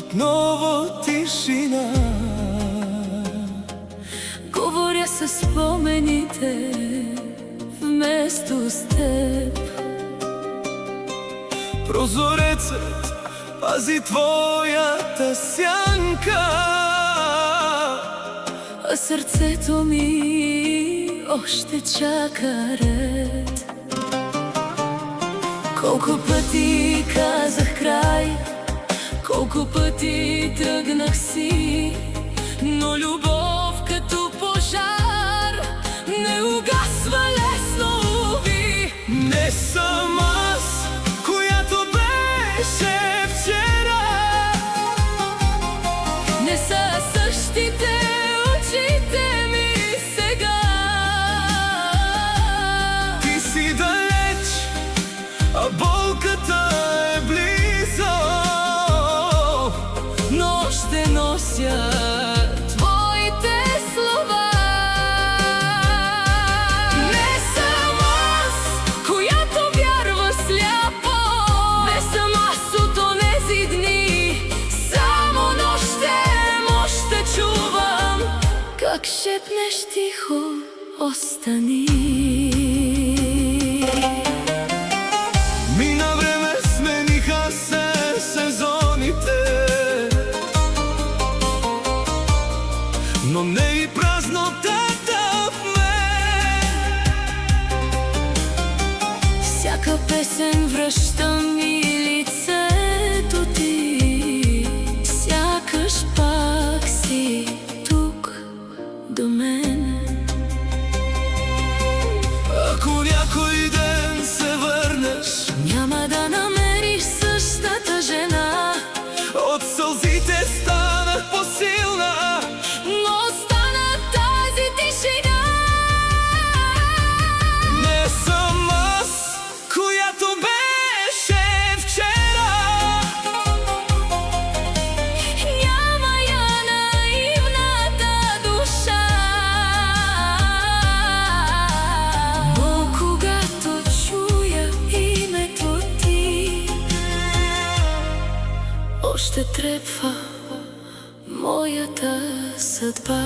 отново тишина. Говоря със спомените вместо с теб. Прозорецът пази твоята сянка, а сърцето ми още чака ред. Колко пъти казах край, колко пъти тръгнах си, но любов като пожар не угасва лесно, уви. Не съм аз, която беше вчера. Не са същите очите ми сега. Ти си далеч, а болката е близо, но ще нося твоите слова. Не съм аз, която вярва сляпо. Не съм аз от онези дни. Само нощем още чувам как шепнеш тихо: остани. мина време, смениха се сезоните, но не и празнотата в мен. Всяка песен връща ми лицето ти, сякаш пак си тук до мен. Ако някой ден се върнеш, Няма да намериш същата жена, от сълзите станах по-силна, но остана тази тишина. не съм аз, която беше вчера. Няма я наивната душа, но когато чуя името ти, още трепва моята съдба.